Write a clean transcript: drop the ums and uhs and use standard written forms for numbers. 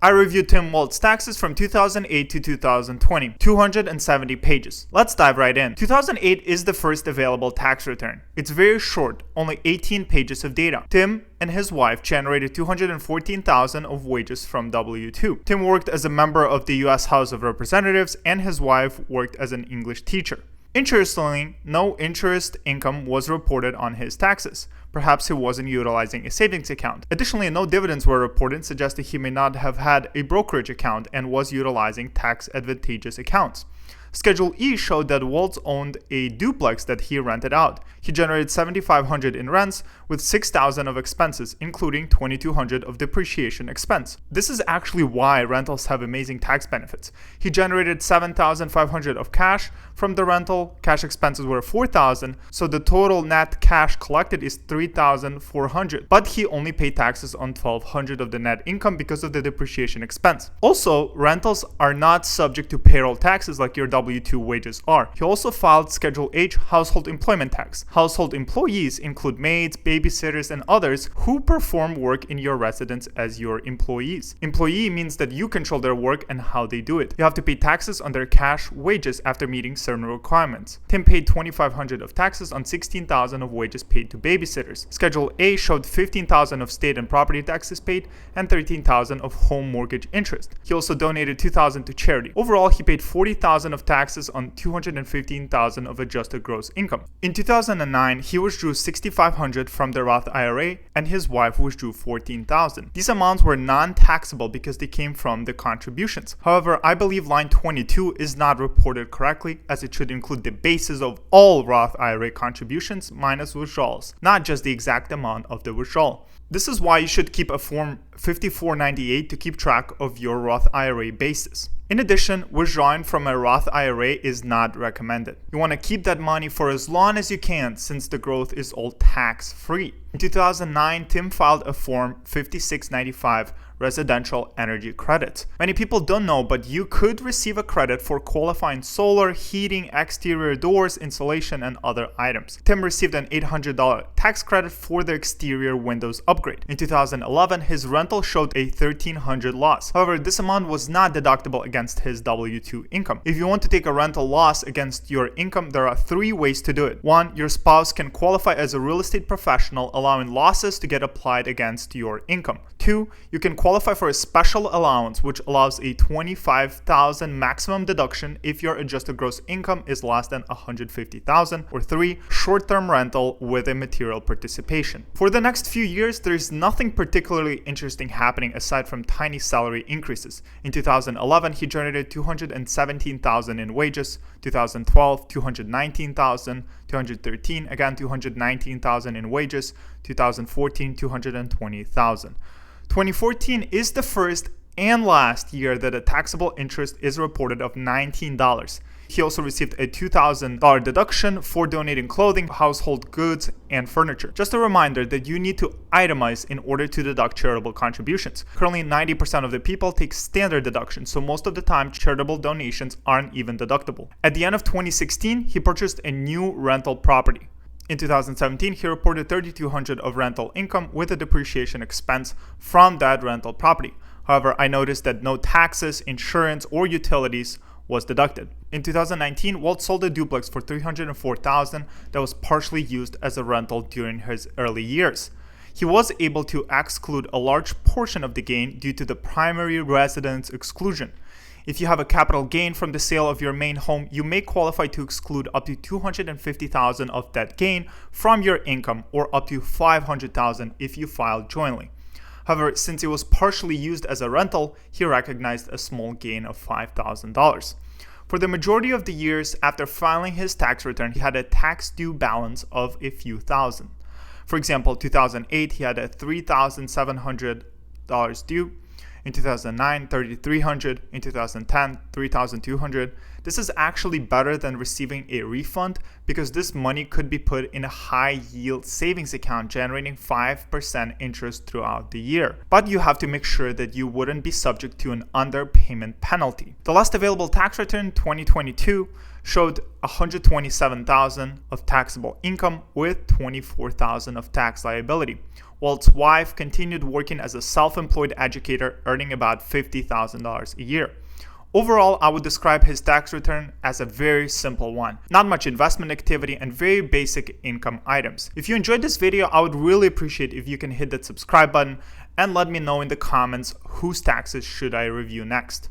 I reviewed Tim Walz's taxes from 2008 to 2020, 270 pages. Let's dive right in. 2008 is the first available tax return. It's very short, only 18 pages of data. Tim and his wife generated $214,000 of wages from W-2. Tim worked as a member of the U.S. House of Representatives, and his wife worked as an English teacher. Interestingly, no interest income was reported on his taxes. Perhaps he wasn't utilizing a savings account. Additionally, no dividends were reported, suggesting he may not have had a brokerage account and was utilizing tax advantageous accounts. Schedule E showed that Walz owned a duplex that he rented out. He generated $7,500 in rents with $6,000 of expenses, including $2,200 of depreciation expense. This is actually why rentals have amazing tax benefits. He generated $7,500 of cash from the rental. Cash expenses were $4,000, so the total net cash collected is $3,400. But he only paid taxes on $1,200 of the net income because of the depreciation expense. Also, rentals are not subject to payroll taxes like your W-2 wages are. He also filed Schedule H household employment tax. Household employees include maids, babysitters, and others who perform work in your residence as your employees. Employee means that you control their work and how they do it. You have to pay taxes on their cash wages after meeting certain requirements. Tim paid $2,500 of taxes on $16,000 of wages paid to babysitters. Schedule A showed $15,000 of state and property taxes paid and $13,000 of home mortgage interest. He also donated $2,000 to charity. Overall, he paid $40,000 of taxes on $215,000 of adjusted gross income. In 2009, he withdrew $6,500 from the Roth IRA, and his wife withdrew $14,000. These amounts were non-taxable because they came from the contributions. However, I believe line 22 is not reported correctly, as it should include the basis of all Roth IRA contributions minus withdrawals, not just the exact amount of the withdrawal. This is why you should keep a Form 5498 to keep track of your Roth IRA basis. In addition, withdrawing from a Roth IRA is not recommended. You want to keep that money for as long as you can, since the growth is all tax-free. In 2009, Tim filed a Form 5695 residential energy credits. Many people don't know, but you could receive a credit for qualifying solar, heating, exterior doors, insulation, and other items. Tim received an $800 tax credit for the exterior windows upgrade. In 2011, his rental showed a $1,300 loss. However, this amount was not deductible against his W-2 income. If you want to take a rental loss against your income, there are 3 ways to do it. 1, your spouse can qualify as a real estate professional, allowing losses to get applied against your income. 2, you can qualify for a special allowance, which allows a $25,000 maximum deduction if your adjusted gross income is less than $150,000. Or 3, short-term rental with a material participation. For the next few years, there is nothing particularly interesting happening aside from tiny salary increases. In 2011, he generated $217,000 in wages. 2012, $219,000. 2013, again $219,000 in wages. 2014, $220,000. 2014 is the first and last year that a taxable interest is reported of $19. He also received a $2,000 deduction for donating clothing, household goods, and furniture. Just a reminder that you need to itemize in order to deduct charitable contributions. Currently, 90% of the people take standard deductions, so most of the time, charitable donations aren't even deductible. At the end of 2016, he purchased a new rental property. In 2017, he reported $3,200 of rental income with a depreciation expense from that rental property. However, I noticed that no taxes, insurance, or utilities was deducted. In 2019, Walz sold a duplex for $304,000 that was partially used as a rental during his early years. He was able to exclude a large portion of the gain due to the primary residence exclusion. If you have a capital gain from the sale of your main home, you may qualify to exclude up to $250,000 of that gain from your income, or up to $500,000 if you file jointly. However, since it was partially used as a rental, he recognized a small gain of $5,000. For the majority of the years after filing his tax return, he had a tax due balance of a few thousand. For example, 2008, he had a $3,700 due. In 2009, $3,300. In 2010, $3,200. This is actually better than receiving a refund because this money could be put in a high-yield savings account generating 5% interest throughout the year. But you have to make sure that you wouldn't be subject to an underpayment penalty. The last available tax return, 2022, showed $127,000 of taxable income with $24,000 of tax liability. Waltz's wife continued working as a self-employed educator, earning about $50,000 a year. Overall, I would describe his tax return as a very simple one. Not much investment activity and very basic income items. If you enjoyed this video, I would really appreciate if you can hit that subscribe button and let me know in the comments whose taxes should I review next.